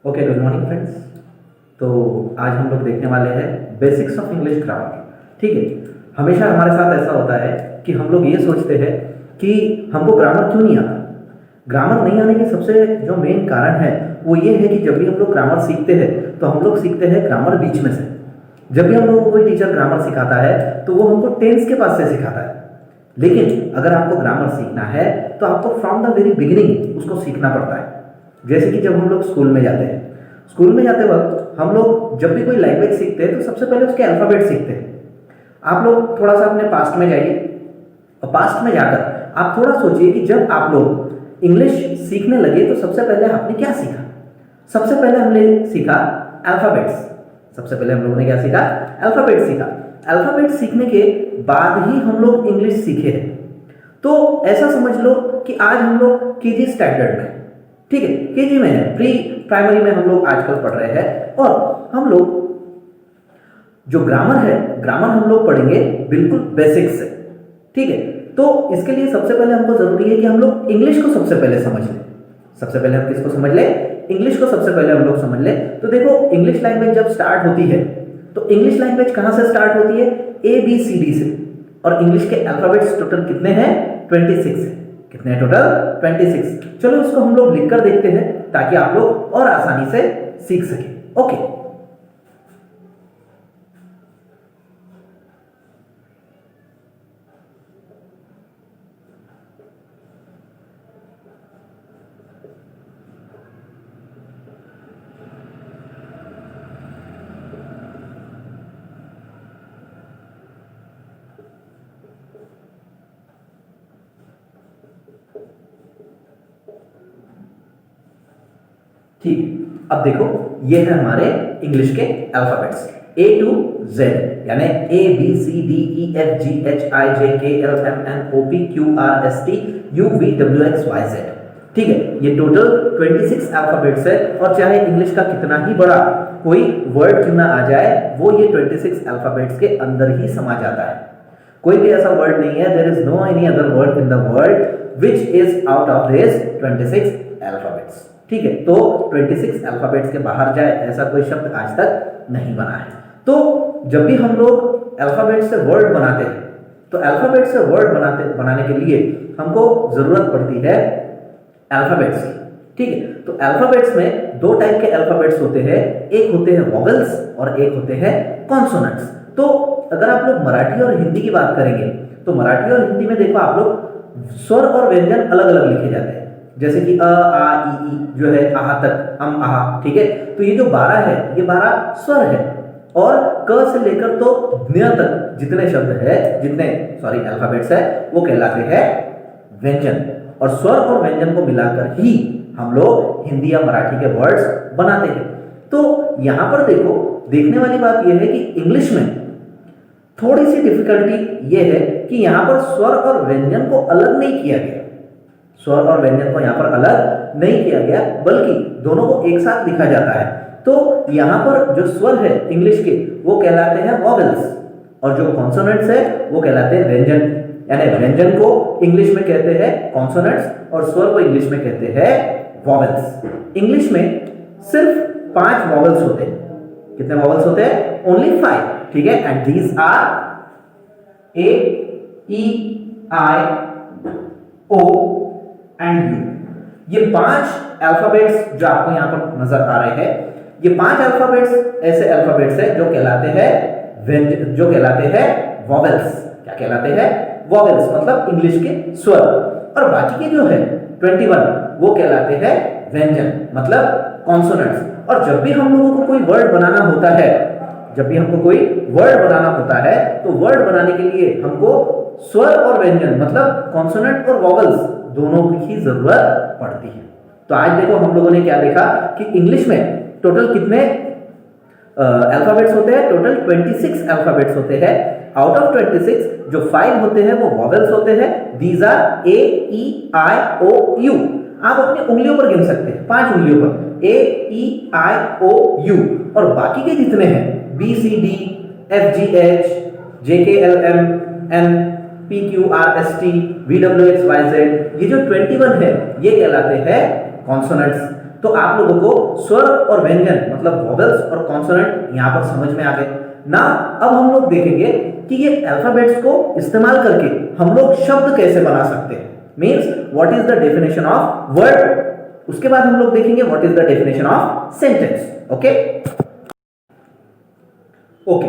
Okay, good morning friends. तो आज हम लोग देखने वाले हैं बेसिक्स ऑफ इंग्लिश ग्रामर। ठीक है। हमेशा हमारे साथ ऐसा होता है कि हम लोग ये सोचते हैं कि हमको ग्रामर क्यों नहीं आता। ग्रामर नहीं आने की सबसे जो मेन कारण है वो ये है कि जब भी हम लोग ग्रामर सीखते हैं तो हम लोग सीखते हैं ग्रामर बीच में से। जब भी हम लोगों को कोई टीचर ग्रामर सिखाता है तो वो हमको टेंस के पास से सिखाता है, लेकिन अगर आपको ग्रामर सीखना है तो आपको फ्रॉम द वेरी बिगिनिंग उसको सीखना पड़ता है। जैसे कि जब हम लोग स्कूल में जाते हैं, स्कूल में जाते वक्त हम लोग जब भी कोई लैंग्वेज सीखते हैं तो सबसे पहले उसके अल्फ़ाबेट सीखते हैं। आप लोग थोड़ा सा अपने पास्ट में जाइए और पास्ट में जाकर आप थोड़ा सोचिए कि जब आप लोग इंग्लिश सीखने लगे तो सबसे पहले आपने क्या सीखा। सबसे पहले हमने सीखा अल्फ़ाबेट्स। सबसे पहले हम लोगों ने क्या सीखा? अल्फ़ाबेट सीखा। अल्फ़ाबेट सीखने के बाद ही हम लोग इंग्लिश सीखे हैं। तो ऐसा समझ लो कि आज हम लोग केजी स्टैंडर्ड में, ठीक है, केजी में है, प्री प्राइमरी में हम लोग आजकल पढ़ रहे हैं और हम लोग जो ग्रामर है, ग्रामर हम लोग पढ़ेंगे बिल्कुल बेसिक्स से। ठीक है। तो इसके लिए सबसे पहले हमको जरूरी है कि हम लोग इंग्लिश को सबसे पहले समझ लें। सबसे पहले हम किसको समझ लें? इंग्लिश को सबसे पहले हम लोग समझ लें। तो देखो, इंग्लिश लैंग्वेज जब स्टार्ट होती है तो इंग्लिश लैंग्वेज कहां से स्टार्ट होती है? ए बी सी डी से। और इंग्लिश के अल्फाबेट्स टोटल कितने हैं? 26 है। कितने हैं टोटल? 26। चलो इसको हम लोग लिखकर देखते हैं ताकि आप लोग और आसानी से सीख सकें। ओके, ठीक। अब देखो, ये है हमारे इंग्लिश के अल्फाबेट्स ए टू जेड, यानी A B C D E F G H I J K L M N O P Q R S T U V W X Y Z. ठीक है, ये total 26 alphabets है और चाहे English का कितना ही बड़ा कोई वर्ड क्यों ना आ जाए, वो ये 26 अल्फाबेट्स के अंदर ही समा जाता है। कोई भी ऐसा वर्ड नहीं है, there is no any other word in the world which is out of this 26 alphabets. ठीक है। तो 26 अल्फाबेट्स के बाहर जाए ऐसा कोई शब्द आज तक नहीं बना है। तो जब भी हम लोग अल्फाबेट से वर्ड बनाते हैं तो अल्फाबेट से वर्ड बनाने के लिए हमको जरूरत पड़ती है अल्फाबेट्स की। ठीक है। तो अल्फाबेट्स में दो टाइप के अल्फाबेट्स होते हैं, एक होते हैं वोवेल्स और एक होते हैं कॉन्सोनेंट्स। तो अगर आप लोग मराठी और हिंदी की बात करेंगे तो मराठी और हिंदी में देखो आप लोग स्वर और व्यंजन अलग अलग लिखे जाते हैं। जैसे कि अ आ ई जो है आहा तक, अम आहा। ठीक है। तो ये जो 12 है ये 12 स्वर है और क से लेकर तो ज्ञ तक जितने शब्द है, जितने अल्फाबेट्स है, वो कहलाते हैं व्यंजन। और स्वर और व्यंजन को मिलाकर ही हम लोग हिंदी या मराठी के वर्ड्स बनाते हैं। तो यहां पर देखो, देखने वाली बात यह है कि इंग्लिश में थोड़ी सी डिफिकल्टी यह है कि यहां पर स्वर और व्यंजन को अलग नहीं किया गया। स्वर और व्यंजन को यहां पर अलग नहीं किया गया, बल्कि दोनों को एक साथ लिखा जाता है। तो यहां पर जो स्वर है इंग्लिश के वो कहलाते हैं वोवेल्स और जो कॉन्सोनेंट्स है वो कहलाते हैं व्यंजन। यानी व्यंजन को इंग्लिश में कहते हैं कॉन्सोनेंट्स और स्वर को इंग्लिश में कहते हैं वोवेल्स। इंग्लिश में सिर्फ 5 वोवेल्स होते हैं। कितने वोवेल्स होते हैं? ओनली 5। ठीक है। And these are A E I O and U. ये 5 अल्फाबेट्स जो आपको यहां पर नजर आ रहे हैं, ये 5 अल्फाबेट्स ऐसे अल्फाबेट्स है जो कहलाते हैं व्यंजन, जो कहलाते हैं वोवेल्स। क्या कहलाते हैं? वोवेल्स, मतलब इंग्लिश के स्वर। और बाकी के जो है 21 वो कहलाते हैं व्यंजन, मतलब कॉन्सोनेंट्स। और जब भी हम लोगों को कोई वर्ड बनाना होता है, जब भी हमको कोई वर्ड बनाना होता है तो वर्ड बनाने के लिए हमको स्वर और व्यंजन, मतलब कॉन्सोनेंट और वोवेल्स दोनों की ही जरूरत पड़ती है। तो आज देखो हम लोगों ने क्या देखा कि इंग्लिश में टोटल कितने अल्फाबेट्स होते हैं? टोटल 26 अल्फाबेट्स होते हैं। आउट ऑफ 26 जो 5 होते हैं वो वोवेल्स होते हैं। These are A E I O U. आप अपनी उंगलियों पर गिन सकते हैं, 5 उंगलियों पर, ए ई आई ओ यू। और बाकी के जितने हैं B C D F G H J K L M N P Q R S T V W X Y Z, ये जो 21 है ये कहलाते हैं कॉन्सोनेंट्स। तो आप लोगों को स्वर और व्यंजन मतलब वोवेल्स और कॉन्सोनेंट यहां पर समझ में आ गए ना। अब हम लोग देखेंगे कि ये अल्फाबेट्स को इस्तेमाल करके हम लोग शब्द कैसे बना सकते हैं, means what is the definition of word. उसके बाद हम लोग देखेंगे what is the definition of sentence. Okay okay,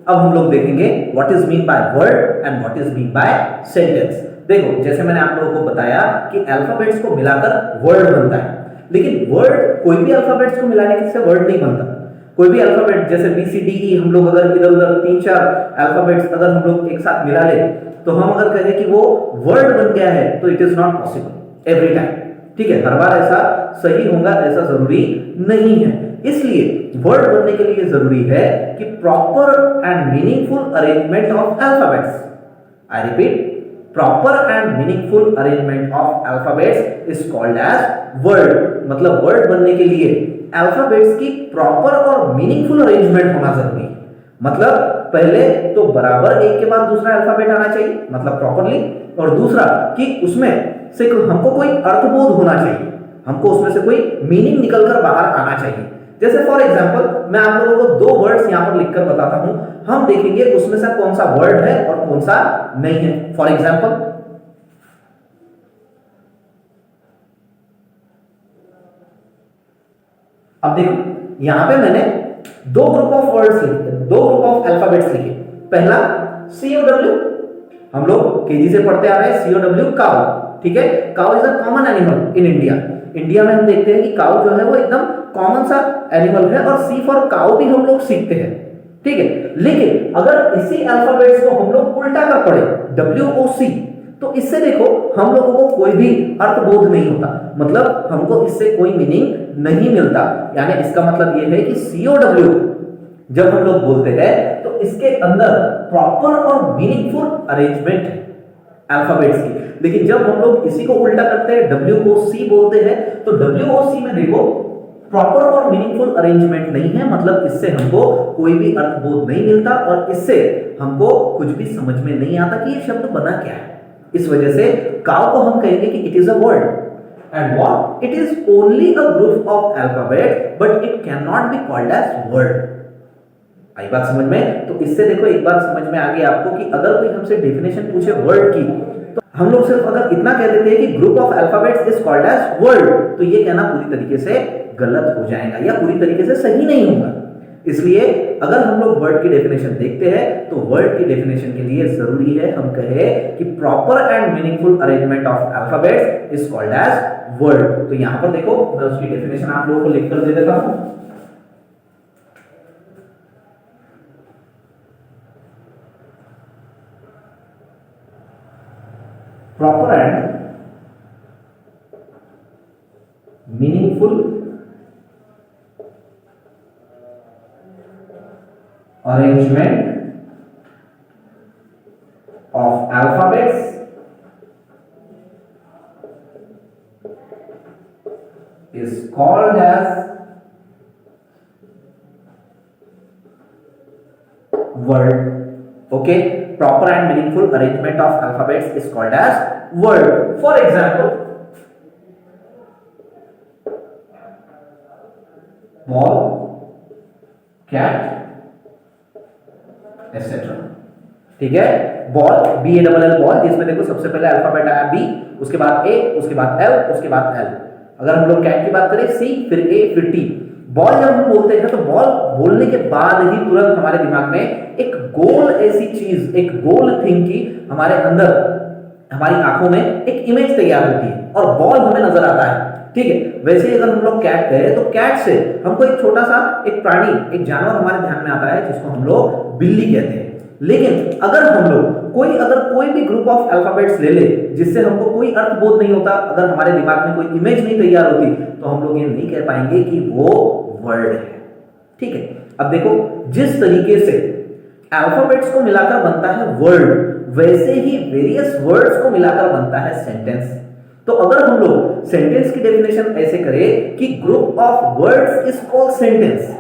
अब हम लोग देखेंगे what is mean by word and what is mean by sentence. देखो जैसे मैंने आप लोगों को बताया कि अल्फाबेट्स को मिलाकर वर्ड बनता है, लेकिन वर्ड कोई भी अल्फाबेट्स को मिलाने से वर्ड नहीं बनता। कोई भी अल्फाबेट जैसे बी सी डी ई हम लोग अगर इधर उधर 3-4 अल्फाबेट्स अगर हम लोग एक साथ मिला ले तो हम अगर कहें कि वो वर्ड बन गया है तो it is not possible every time. ठीक है, हर बार ऐसा सही होगा ऐसा जरूरी नहीं है। इसलिए वर्ड बनने के लिए जरूरी है कि proper and meaningful arrangement of alphabets. I repeat, proper and meaningful arrangement of alphabets is called as word. मतलब वर्ड बनने के लिए अल्फाबेट्स की प्रॉपर और मीनिंगफुल अरेंजमेंट होना जरूरी है। मतलब पहले तो बराबर एक के बाद दूसरा अल्फाबेट आना चाहिए मतलब प्रॉपरली, और दूसरा कि उसमें से हमको कोई अर्थबोध होना चाहिए, हमको उसमें से कोई मीनिंग निकलकर बाहर आना चाहिए। जैसे फॉर एग्जांपल मैं आप लोगों को दो वर्ड्स यहां पर लिखकर बताता हूं, हम देखेंगे उसमें से कौन सा वर्ड है और कौन सा नहीं है। फॉर एग्जांपल अब देखो यहां पे मैंने दो ग्रुप ऑफ वर्ड्स लिखे, दो ग्रुप ऑफ अल्फाबेट्स लिखे। पहला COW, हम लोग केजी से पढ़ते आ रहे हैं COW काउ। ठीक है, cow is a common animal in India. India में हम देखते हैं कि काउ जो है वो एकदम कॉमन सा एनिमल है और C फॉर काउ भी हम लोग सीखते हैं। ठीक है, लेकिन अगर इसी अल्फाबेट्स को हम लोग उल्टा कर पढ़े WOC तो इससे देखो हम लोगों को कोई भी अर्थबोध नहीं होता, मतलब हमको इससे कोई मीनिंग नहीं मिलता। यानी इसका मतलब यह है कि COW जब हम लोग बोलते हैं तो इसके अंदर प्रॉपर और मीनिंगफुल अरेंजमेंट है अल्फाबेट्स की। लेकिन जब हम लोग इसी को उल्टा करते हैं WOC बोलते हैं तो WOC में देखो प्रॉपर और मीनिंगफुल अरेंजमेंट नहीं है, मतलब इससे हमको कोई भी अर्थबोध नहीं मिलता और इससे हमको कुछ भी समझ में नहीं आता कि ये शब्द बना क्या है। इस वजह से काउ को हम कहेंगे कि it is a word and what it is only a group of alphabet but it can not be called as word. आई बात समझ में? तो इससे देखो एक बात समझ में आ गई आपको कि अगर कोई हमसे डेफिनेशन पूछे वर्ड की तो हम लोग सिर्फ अगर इतना कह देते हैं कि group of alphabets is called as word तो ये कहना पूरी तरीके से गलत हो जाएगा या पूरी तरीके से सही नहीं होगा। इसलिए अगर हम लोग वर्ड की डेफिनेशन देखते हैं तो वर्ड की डेफिनेशन के लिए जरूरी है हम कहें कि proper and meaningful arrangement of alphabets is called as word. तो यहां पर देखो मैं उसकी डेफिनेशन आप लोगों को लिखकर दे देता हूं। Proper and meaningful arrangement of alphabets is called as word. Okay, proper and meaningful arrangement of alphabets is called as word. For example, ball, cat, etcetera. ठीक है, बॉल BALL बॉल जिसमें देखो सबसे पहले अल्फाबेट आया B, उसके बाद A, उसके बाद L, उसके बाद L। अगर हम लोग कैट की बात करें C, फिर A, फिर T। बॉल जब हम बोलते हैं तो बॉल बोलने के बाद ही तुरंत हमारे दिमाग में एक गोल ऐसी चीज, एक गोल थिंग की हमारे अंदर हमारी आंखों में एक इमेज तैयार होती है और बॉल हमें नजर आता है। ठीक है, वैसे ही अगर हम लोग कैट कहें तो कैट से हमको एक छोटा सा एक प्राणी, एक जानवर हमारे ध्यान में आता है जिसको हम लोग बिल्ली कहते हैं। लेकिन अगर हम लोग कोई भी ग्रुप ऑफ अल्फाबेट्स ले ले जिससे हमको कोई अर्थबोध नहीं होता, अगर हमारे दिमाग में कोई इमेज नहीं तैयार होती तो हम लोग ये नहीं कह पाएंगे कि वो वर्ड है। ठीक है, अब देखो जिस तरीके से अल्फाबेट्स को मिलाकर बनता है वर्ड, वैसे ही वेरियस वर्ड्स को मिलाकर बनता है सेंटेंस। तो अगर हम लोग सेंटेंस की डेफिनेशन ऐसे करें कि group of words is called sentence,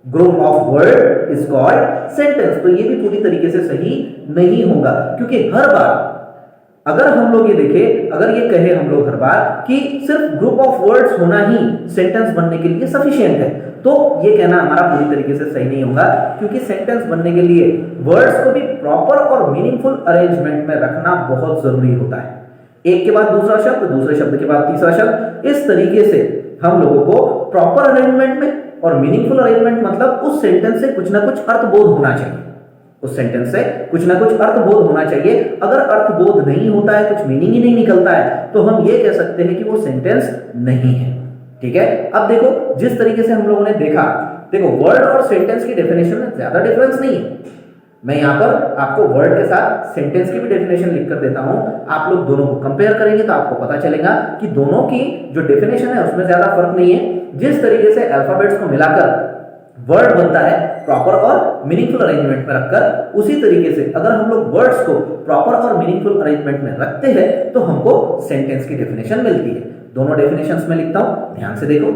group of word is called sentence, तो ये भी पूरी तरीके से सही नहीं होगा, क्योंकि हर बार अगर हम लोग ये देखें, अगर ये कहे हम लोग हर बार कि सिर्फ ग्रुप ऑफ वर्ड्स होना ही सेंटेंस बनने के लिए सफिशिएंट है, तो ये कहना हमारा पूरी तरीके से सही नहीं होगा, क्योंकि सेंटेंस बनने के लिए वर्ड्स को भी प्रॉपर और मीनिंगफुल अरेंजमेंट में रखना बहुत जरूरी होता है। एक के बाद दूसरा शब्द, दूसरे शब्द के बाद तीसरा शब्द, इस तरीके से हम लोगों को प्रॉपर अरेंजमेंट में, और मीनिंगफुल अरेंजमेंट मतलब उस सेंटेंस से कुछ ना कुछ अर्थबोध होना चाहिए, उस सेंटेंस से कुछ ना कुछ अर्थबोध होना चाहिए। अगर अर्थबोध नहीं होता है, कुछ मीनिंग ही नहीं निकलता है, तो हम ये कह सकते हैं कि वो सेंटेंस नहीं है। ठीक है, अब देखो जिस तरीके से हम लोगों ने देखा, देखो वर्ड और सेंटेंस की डेफिनेशन में ज्यादा डिफरेंस नहीं है। मैं यहां पर आपको वर्ड के साथ सेंटेंस की भी डेफिनेशन लिख कर देता हूं, आप लोग दोनों को कंपेयर करेंगे तो आपको पता चलेगा कि दोनों की जो डेफिनेशन है उसमें ज्यादा फर्क नहीं है। जिस तरीके से अल्फाबेट्स को मिलाकर वर्ड बनता है प्रॉपर और मीनिंगफुल अरेंजमेंट में रखकर, उसी तरीके से अगर हम लोग वर्ड्स को प्रॉपर और मीनिंगफुल अरेंजमेंट में रखते हैं तो हमको सेंटेंस की डेफिनेशन मिलती है। दोनों डेफिनेशंस में लिखता हूं, ध्यान से देखो।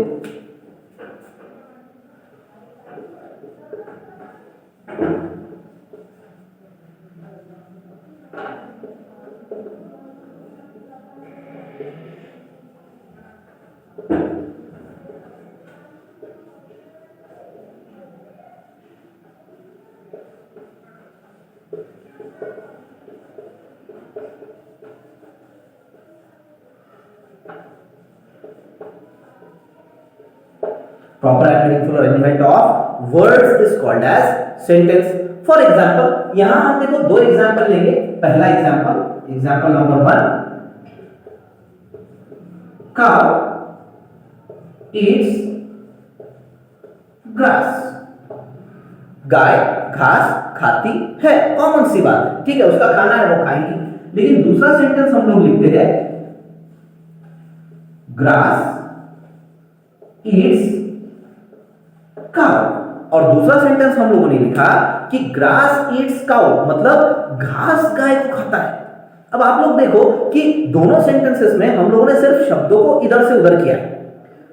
Proper and meaningful arrangement of words is called as sentence. For example, यहां हम देखो दो एग्जाम्पल लेंगे। पहला example, example number 1, cow eats grass. गाय घास खाती है, कॉमन सी बात है, ठीक है, उसका खाना है वो खाएंगी। लेकिन दूसरा सेंटेंस हम लोग लिखते हैं ग्रास ईट्स काउ, और दूसरा सेंटेंस हम लोगों ने लिखा कि ग्रास ईट्स काउ, मतलब घास गाय को खाता है। अब आप लोग देखो कि दोनों सेंटेंसेस में हम लोगों ने सिर्फ शब्दों को इधर से उधर किया है।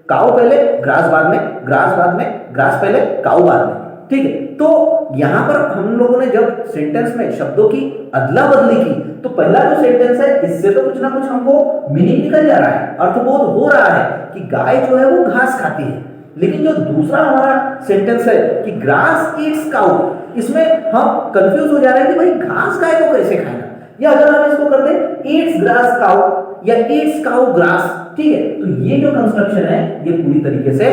काउ पहले, ग्रास बाद में, ग्रास बाद में, ग्रास पहले, काउ बाद में, ठीक है। तो यहां पर हम लोगों ने जब सेंटेंस में शब्दों की अदला बदली की, तो पहला जो सेंटेंस है इससे तो कुछ ना कुछ हमको मीनिंग निकल जा रहा है, अर्थबोध हो रहा है कि गाय जो है वो घास खाती है। लेकिन जो दूसरा हमारा सेंटेंस है कि ग्रास ईट्स काउ, इसमें हम कंफ्यूज हो जा रहे हैं कि भाई घास गाय को कैसे खाएगा, या अगर हम इसको कर दें ईट्स ग्रास काउ या ईट्स काउ ग्रास, ठीक है, तो ये जो कंस्ट्रक्शन है ये पूरी तरीके से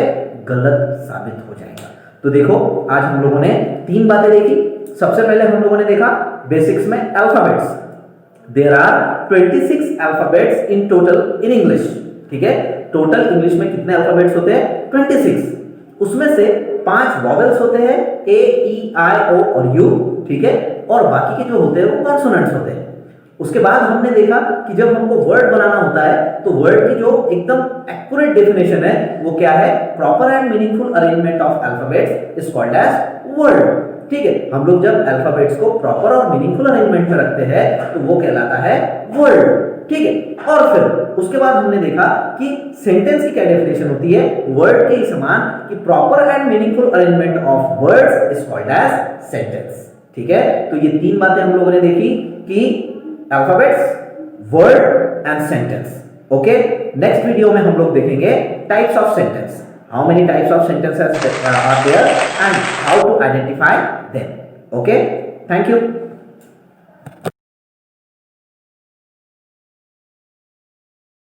गलत साबित हो जाएगा। तो देखो आज हम लोगों ने 3 बातें देखी। सबसे पहले हम लोगों ने देखा बेसिक्स में alphabets. There are 26 alphabets in total in English, ठीक है। टोटल इंग्लिश में कितने अल्फाबेट्स होते हैं? 26। उसमें से 5 वॉवेल्स होते हैं, ए ई आई ओ और यू, ठीक है, और बाकी के जो होते हैं वो कॉन्सोनेंट्स होते हैं। उसके बाद हमने देखा कि जब हमको वर्ड बनाना होता है तो वर्ड की जो एकदम एक्यूरेट डेफिनेशन है वो क्या है? Proper and meaningful arrangement of alphabets is called as word, ठीक है। हम लोग जब अल्फाबेट्स को प्रॉपर और मीनिंगफुल अरेंजमेंट में रखते हैं तो वो कहलाता है वर्ड, ठीक है। और फिर उसके बाद हमने देखा कि सेंटेंस की क्या डेफिनेशन होती है वर्ड के समान, कि proper and meaningful arrangement of words is called as sentence, ठीक है। तो ये 3 बातें हम लोगों ने देखी कि alphabets, word and sentence, okay. Next video में हम लोग देखेंगे types of sentence, how many types of sentences are there and how to identify them, okay. Thank you.